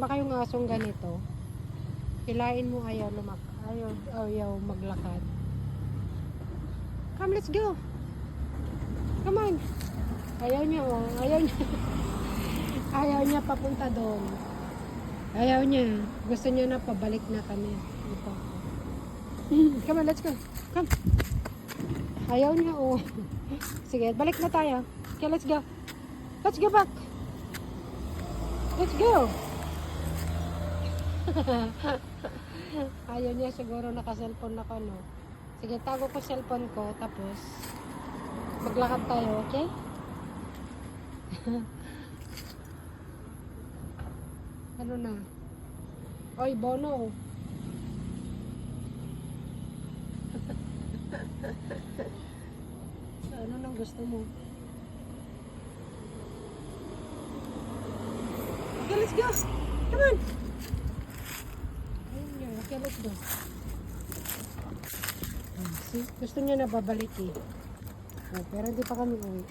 ba kayong asong ganito? Hilain mo, ayaw maglakad. Come, let's go. Come on. Ayaw niya, oh. Ayaw niya. Ayaw niya papunta doon. Ayaw niya. Gusto niya na pabalik na kami. Ito. Come on, let's go. Come. Ayaw niya, oh. Sige, balik na tayo. Okay, let's go. Let's go back. Let's go. Ayaw niya siguro naka-cellphone na ko, no? Sige, tago ko cellphone ko, tapos maglakad tayo, okay? Ano na? Oy, Bono. Ano nang gusto mo? Okay, let's go. Come on. Ayun yun. Okay, let's go. See? Gusto niya na babalik eh. Oh, pero hindi pa kami uwi.